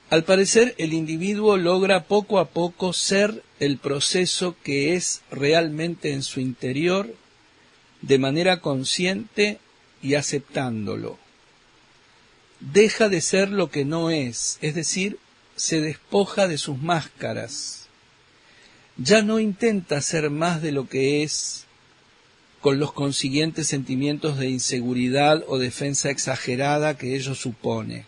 Al parecer, el individuo logra poco a poco ser el proceso que es realmente en su interior, de manera consciente y aceptándolo. Deja de ser lo que no es decir, se despoja de sus máscaras. Ya no intenta ser más de lo que es, con los consiguientes sentimientos de inseguridad o defensa exagerada que ello supone.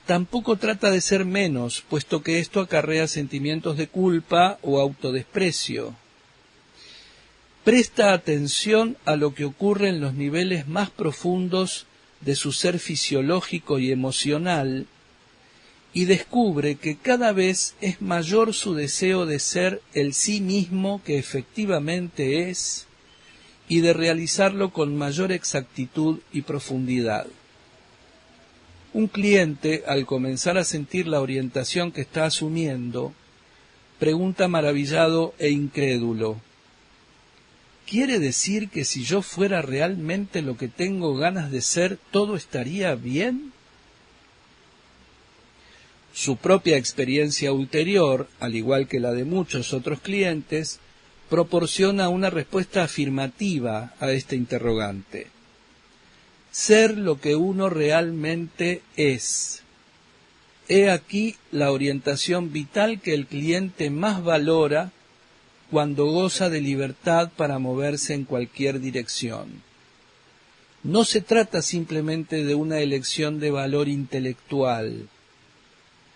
Tampoco trata de ser menos, puesto que esto acarrea sentimientos de culpa o autodesprecio. Presta atención a lo que ocurre en los niveles más profundos de su ser fisiológico y emocional y descubre que cada vez es mayor su deseo de ser el sí mismo que efectivamente es y de realizarlo con mayor exactitud y profundidad. Un cliente, al comenzar a sentir la orientación que está asumiendo, pregunta maravillado e incrédulo: ¿quiere decir que si yo fuera realmente lo que tengo ganas de ser, todo estaría bien? Su propia experiencia ulterior, al igual que la de muchos otros clientes, proporciona una respuesta afirmativa a este interrogante. Ser lo que uno realmente es. He aquí la orientación vital que el cliente más valora cuando goza de libertad para moverse en cualquier dirección. No se trata simplemente de una elección de valor intelectual.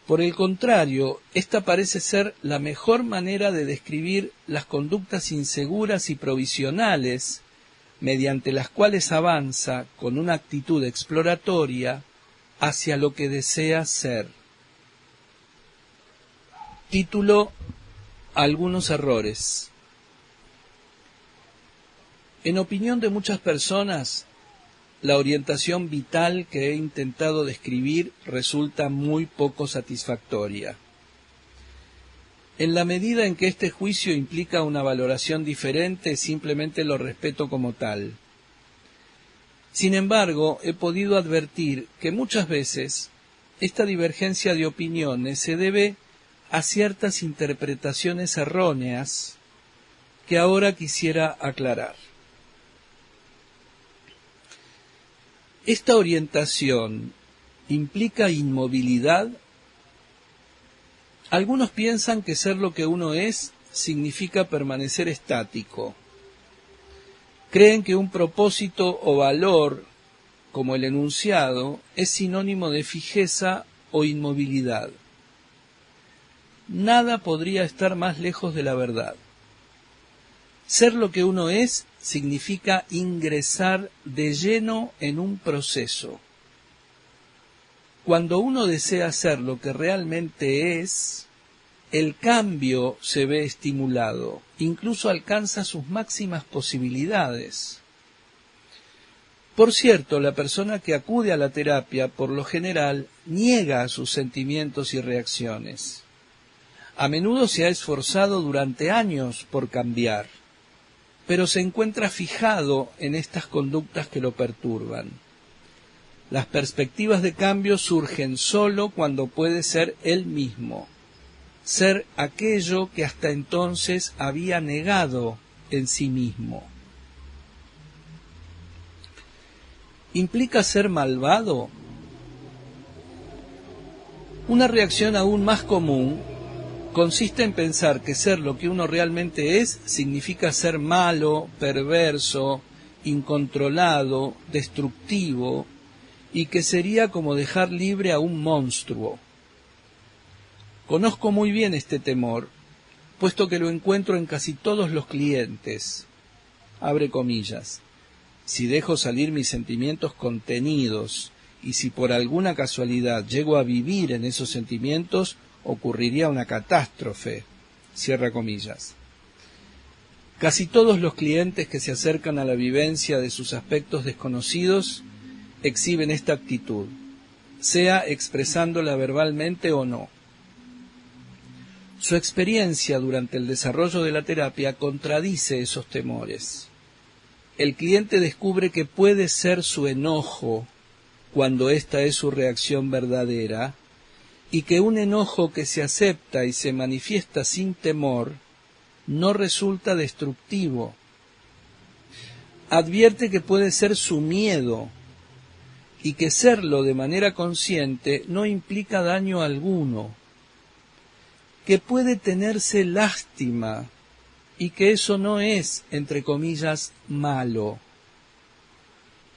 Por el contrario, esta parece ser la mejor manera de describir las conductas inseguras y provisionales mediante las cuales avanza con una actitud exploratoria hacia lo que desea ser. Título: Algunos errores. En opinión de muchas personas, la orientación vital que he intentado describir resulta muy poco satisfactoria. En la medida en que este juicio implica una valoración diferente, simplemente lo respeto como tal. Sin embargo, he podido advertir que muchas veces esta divergencia de opiniones se debe a ciertas interpretaciones erróneas que ahora quisiera aclarar. ¿Esta orientación implica inmovilidad? Algunos piensan que ser lo que uno es significa permanecer estático. Creen que un propósito o valor, como el enunciado, es sinónimo de fijeza o inmovilidad. Nada podría estar más lejos de la verdad. Ser lo que uno es significa ingresar de lleno en un proceso. Cuando uno desea ser lo que realmente es, el cambio se ve estimulado, incluso alcanza sus máximas posibilidades. Por cierto, la persona que acude a la terapia, por lo general, niega sus sentimientos y reacciones. A menudo se ha esforzado durante años por cambiar, pero se encuentra fijado en estas conductas que lo perturban. Las perspectivas de cambio surgen solo cuando puede ser él mismo, ser aquello que hasta entonces había negado en sí mismo. ¿Implica ser malvado? Una reacción aún más común consiste en pensar que ser lo que uno realmente es significa ser malo, perverso, incontrolado, destructivo, y que sería como dejar libre a un monstruo. Conozco muy bien este temor, puesto que lo encuentro en casi todos los clientes. Abre comillas. Si dejo salir mis sentimientos contenidos, y si por alguna casualidad llego a vivir en esos sentimientos, ocurriría una catástrofe. Cierra comillas. Casi todos los clientes que se acercan a la vivencia de sus aspectos desconocidos exhiben esta actitud, sea expresándola verbalmente o no. Su experiencia durante el desarrollo de la terapia contradice esos temores. El cliente descubre que puede ser su enojo cuando esta es su reacción verdadera, y que un enojo que se acepta y se manifiesta sin temor no resulta destructivo. Advierte que puede ser su miedo y que serlo de manera consciente no implica daño alguno, que puede tenerse lástima y que eso no es, entre comillas, malo.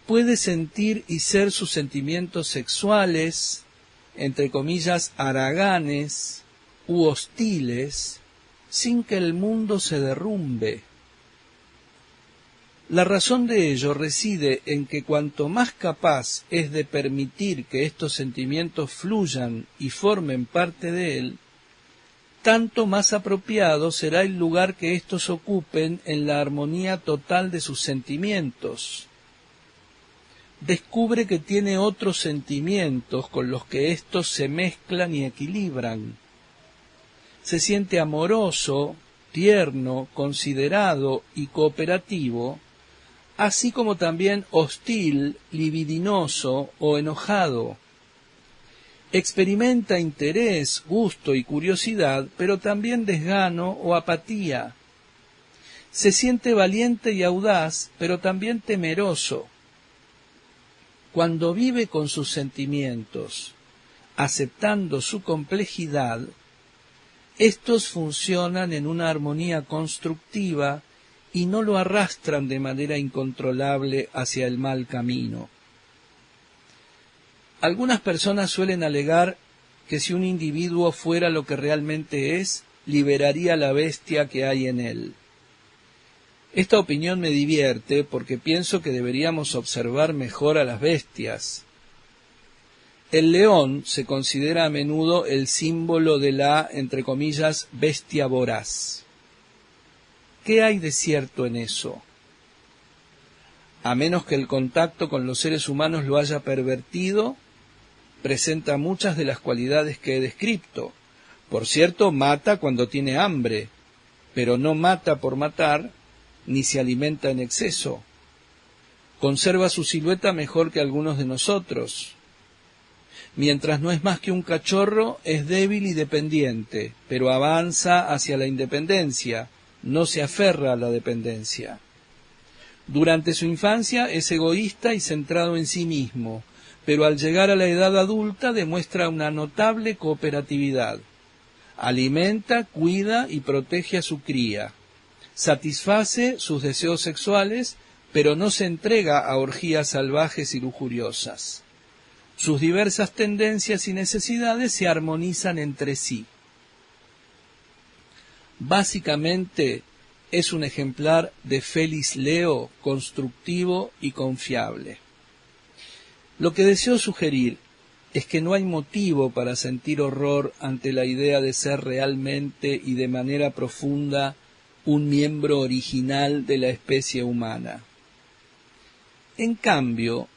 Puede sentir y ser sus sentimientos sexuales, entre comillas, haraganes u hostiles, sin que el mundo se derrumbe. La razón de ello reside en que cuanto más capaz es de permitir que estos sentimientos fluyan y formen parte de él, tanto más apropiado será el lugar que éstos ocupen en la armonía total de sus sentimientos. Descubre que tiene otros sentimientos con los que éstos se mezclan y equilibran. Se siente amoroso, tierno, considerado y cooperativo, así como también hostil, libidinoso o enojado. Experimenta interés, gusto y curiosidad, pero también desgano o apatía. Se siente valiente y audaz, pero también temeroso. Cuando vive con sus sentimientos, aceptando su complejidad, estos funcionan en una armonía constructiva y no lo arrastran de manera incontrolable hacia el mal camino. Algunas personas suelen alegar que si un individuo fuera lo que realmente es, liberaría la bestia que hay en él. Esta opinión me divierte porque pienso que deberíamos observar mejor a las bestias. El león se considera a menudo el símbolo de la, entre comillas, bestia voraz. ¿Qué hay de cierto en eso? A menos que el contacto con los seres humanos lo haya pervertido, presenta muchas de las cualidades que he descrito. Por cierto, mata cuando tiene hambre, pero no mata por matar, ni se alimenta en exceso. Conserva su silueta mejor que algunos de nosotros. Mientras no es más que un cachorro, es débil y dependiente, pero avanza hacia la independencia, no se aferra a la dependencia. Durante su infancia es egoísta y centrado en sí mismo, pero al llegar a la edad adulta demuestra una notable cooperatividad. Alimenta, cuida y protege a su cría. Satisface sus deseos sexuales, pero no se entrega a orgías salvajes y lujuriosas. Sus diversas tendencias y necesidades se armonizan entre sí. Básicamente es un ejemplar de Felis Leo constructivo y confiable. Lo que deseo sugerir es que no hay motivo para sentir horror ante la idea de ser realmente y de manera profunda un miembro original de la especie humana. En cambio,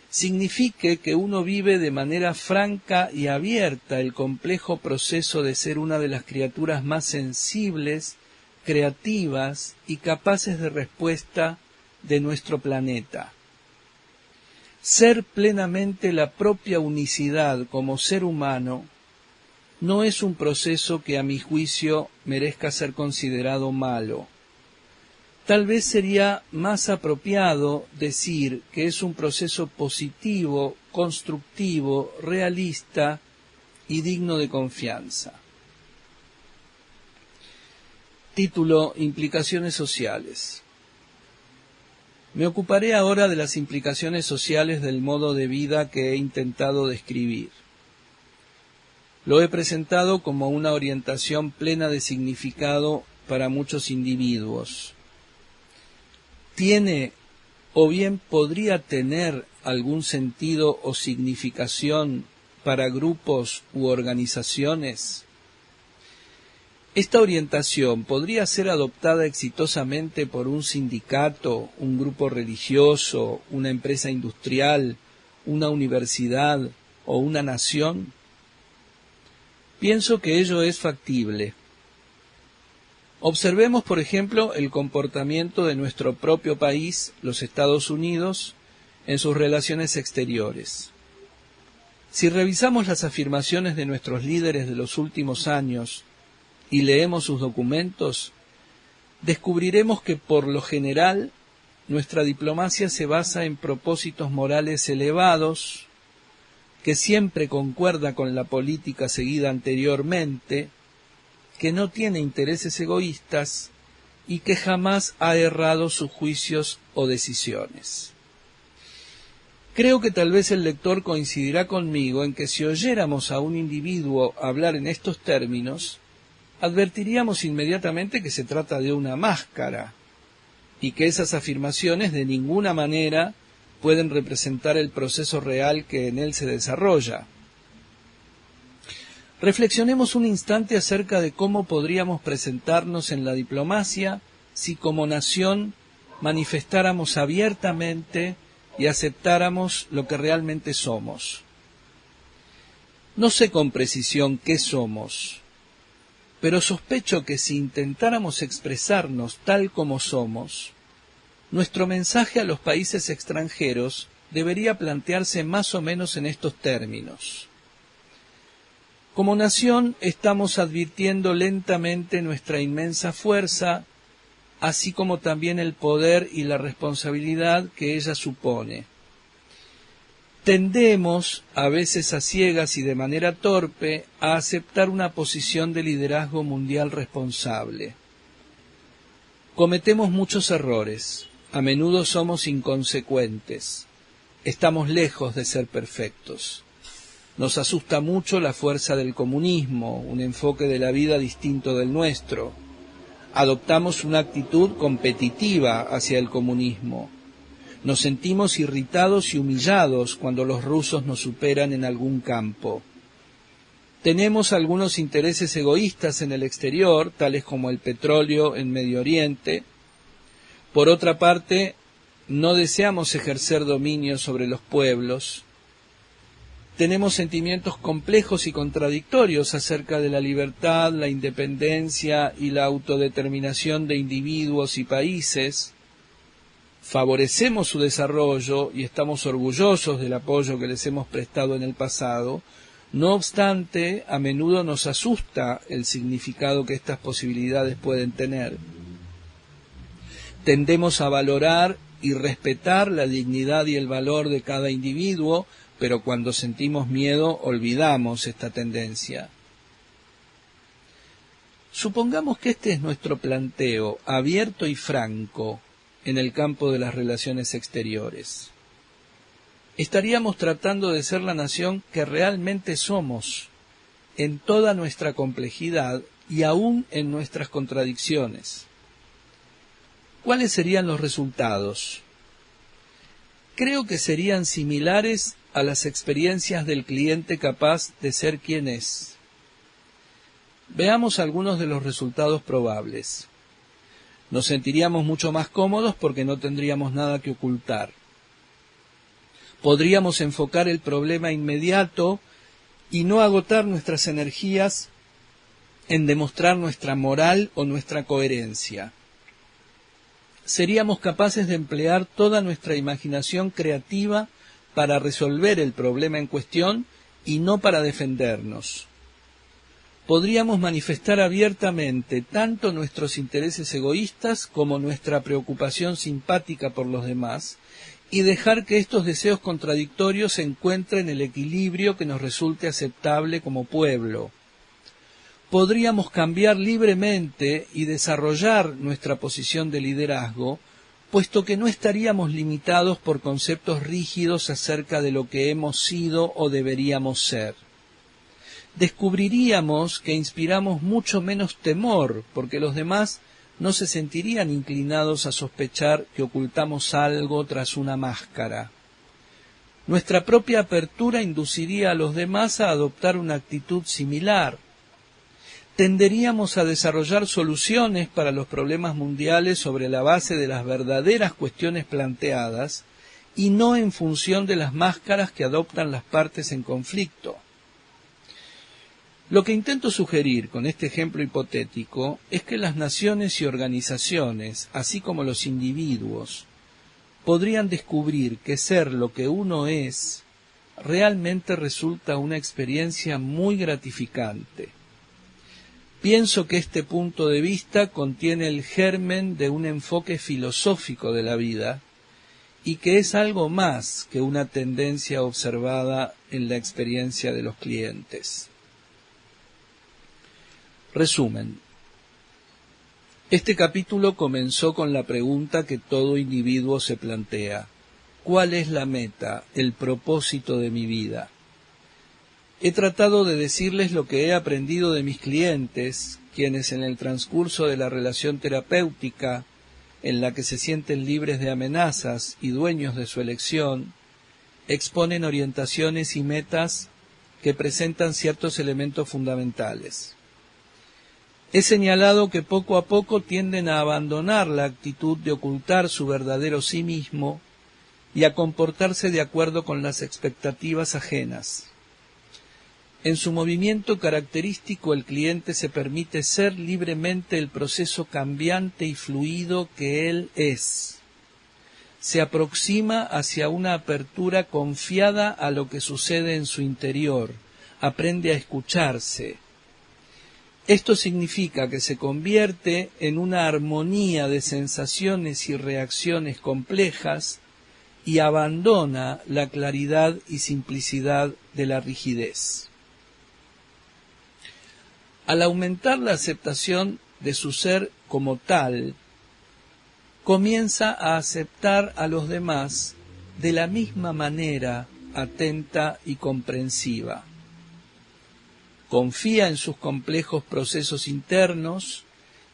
signifique que uno vive de manera franca y abierta el complejo proceso de ser una de las criaturas más sensibles, creativas y capaces de respuesta de nuestro planeta. Ser plenamente la propia unicidad como ser humano no es un proceso que a mi juicio merezca ser considerado malo. Tal vez sería más apropiado decir que es un proceso positivo, constructivo, realista y digno de confianza. Título: Implicaciones sociales. Me ocuparé ahora de las implicaciones sociales del modo de vida que he intentado describir. Lo he presentado como una orientación plena de significado para muchos individuos. ¿Tiene o bien podría tener algún sentido o significación para grupos u organizaciones? Esta orientación podría ser adoptada exitosamente por un sindicato, un grupo religioso, una empresa industrial, una universidad o una nación. Pienso que ello es factible. Observemos, por ejemplo, el comportamiento de nuestro propio país, los Estados Unidos, en sus relaciones exteriores. Si revisamos las afirmaciones de nuestros líderes de los últimos años y leemos sus documentos, descubriremos que por lo general nuestra diplomacia se basa en propósitos morales elevados, que siempre concuerda con la política seguida anteriormente, que no tiene intereses egoístas y que jamás ha errado sus juicios o decisiones. Creo que tal vez el lector coincidirá conmigo en que si oyéramos a un individuo hablar en estos términos, advertiríamos inmediatamente que se trata de una máscara y que esas afirmaciones de ninguna manera pueden representar el proceso real que en él se desarrolla. Reflexionemos un instante acerca de cómo podríamos presentarnos en la diplomacia si como nación manifestáramos abiertamente y aceptáramos lo que realmente somos. No sé con precisión qué somos, pero sospecho que si intentáramos expresarnos tal como somos, nuestro mensaje a los países extranjeros debería plantearse más o menos en estos términos. Como nación estamos advirtiendo lentamente nuestra inmensa fuerza así como también el poder y la responsabilidad que ella supone. Tendemos, a veces a ciegas y de manera torpe, a aceptar una posición de liderazgo mundial responsable. Cometemos muchos errores, a menudo somos inconsecuentes, estamos lejos de ser perfectos. Nos asusta mucho la fuerza del comunismo, un enfoque de la vida distinto del nuestro. Adoptamos una actitud competitiva hacia el comunismo. Nos sentimos irritados y humillados cuando los rusos nos superan en algún campo. Tenemos algunos intereses egoístas en el exterior, tales como el petróleo en Medio Oriente. Por otra parte, no deseamos ejercer dominio sobre los pueblos. Tenemos sentimientos complejos y contradictorios acerca de la libertad, la independencia y la autodeterminación de individuos y países. Favorecemos su desarrollo y estamos orgullosos del apoyo que les hemos prestado en el pasado. No obstante, a menudo nos asusta el significado que estas posibilidades pueden tener. Tendemos a valorar y respetar la dignidad y el valor de cada individuo, pero cuando sentimos miedo olvidamos esta tendencia. Supongamos que este es nuestro planteo, abierto y franco, en el campo de las relaciones exteriores. Estaríamos tratando de ser la nación que realmente somos, en toda nuestra complejidad y aún en nuestras contradicciones. ¿Cuáles serían los resultados? Creo que serían similares a las experiencias del cliente capaz de ser quien es. Veamos algunos de los resultados probables. Nos sentiríamos mucho más cómodos porque no tendríamos nada que ocultar. Podríamos enfocar el problema inmediato y no agotar nuestras energías en demostrar nuestra moral o nuestra coherencia. Seríamos capaces de emplear toda nuestra imaginación creativa para resolver el problema en cuestión y no para defendernos. Podríamos manifestar abiertamente tanto nuestros intereses egoístas como nuestra preocupación simpática por los demás y dejar que estos deseos contradictorios encuentren el equilibrio que nos resulte aceptable como pueblo. Podríamos cambiar libremente y desarrollar nuestra posición de liderazgo, puesto que no estaríamos limitados por conceptos rígidos acerca de lo que hemos sido o deberíamos ser. Descubriríamos que inspiramos mucho menos temor, porque los demás no se sentirían inclinados a sospechar que ocultamos algo tras una máscara. Nuestra propia apertura induciría a los demás a adoptar una actitud similar. Tenderíamos a desarrollar soluciones para los problemas mundiales sobre la base de las verdaderas cuestiones planteadas y no en función de las máscaras que adoptan las partes en conflicto. Lo que intento sugerir con este ejemplo hipotético es que las naciones y organizaciones, así como los individuos, podrían descubrir que ser lo que uno es realmente resulta una experiencia muy gratificante. Pienso que este punto de vista contiene el germen de un enfoque filosófico de la vida y que es algo más que una tendencia observada en la experiencia de los clientes. Resumen. Este capítulo comenzó con la pregunta que todo individuo se plantea. ¿Cuál es la meta, el propósito de mi vida? He tratado de decirles lo que he aprendido de mis clientes, quienes en el transcurso de la relación terapéutica, en la que se sienten libres de amenazas y dueños de su elección, exponen orientaciones y metas que presentan ciertos elementos fundamentales. He señalado que poco a poco tienden a abandonar la actitud de ocultar su verdadero sí mismo y a comportarse de acuerdo con las expectativas ajenas. En su movimiento característico, el cliente se permite ser libremente el proceso cambiante y fluido que él es. Se aproxima hacia una apertura confiada a lo que sucede en su interior, aprende a escucharse. Esto significa que se convierte en una armonía de sensaciones y reacciones complejas y abandona la claridad y simplicidad de la rigidez. Al aumentar la aceptación de su ser como tal, comienza a aceptar a los demás de la misma manera atenta y comprensiva. Confía en sus complejos procesos internos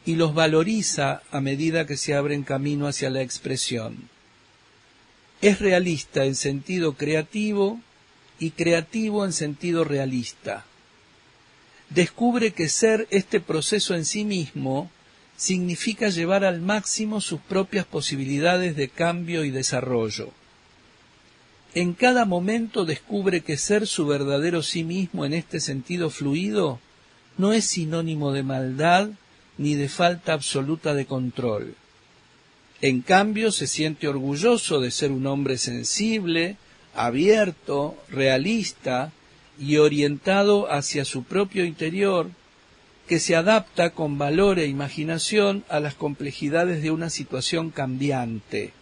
y los valoriza a medida que se abren camino hacia la expresión. Es realista en sentido creativo y creativo en sentido realista. Descubre que ser este proceso en sí mismo significa llevar al máximo sus propias posibilidades de cambio y desarrollo. En cada momento descubre que ser su verdadero sí mismo en este sentido fluido no es sinónimo de maldad ni de falta absoluta de control. En cambio, se siente orgulloso de ser un hombre sensible, abierto, realista y orientado hacia su propio interior, que se adapta con valor e imaginación a las complejidades de una situación cambiante.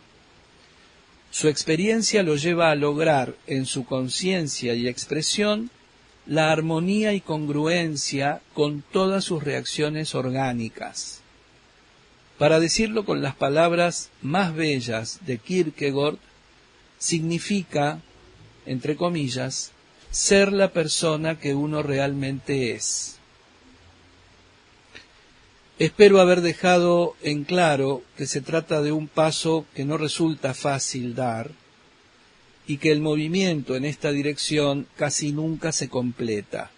Su experiencia lo lleva a lograr en su conciencia y expresión la armonía y congruencia con todas sus reacciones orgánicas. Para decirlo con las palabras más bellas de Kierkegaard, significa, entre comillas, ser la persona que uno realmente es. Espero haber dejado en claro que se trata de un paso que no resulta fácil dar y que el movimiento en esta dirección casi nunca se completa.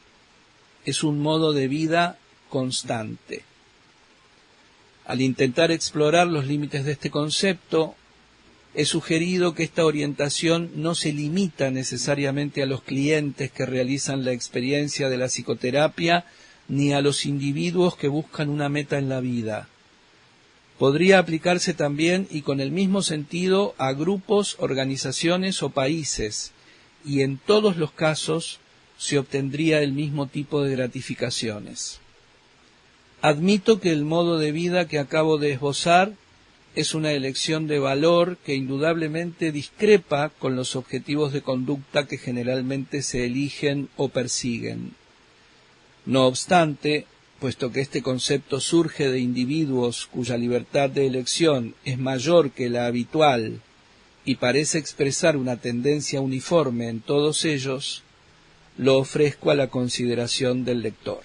Es un modo de vida constante. Al intentar explorar los límites de este concepto, he sugerido que esta orientación no se limita necesariamente a los clientes que realizan la experiencia de la psicoterapia ni a los individuos que buscan una meta en la vida. Podría aplicarse también y con el mismo sentido a grupos, organizaciones o países, y en todos los casos se obtendría el mismo tipo de gratificaciones. Admito que el modo de vida que acabo de esbozar es una elección de valor que indudablemente discrepa con los objetivos de conducta que generalmente se eligen o persiguen. No obstante, puesto que este concepto surge de individuos cuya libertad de elección es mayor que la habitual y parece expresar una tendencia uniforme en todos ellos, lo ofrezco a la consideración del lector.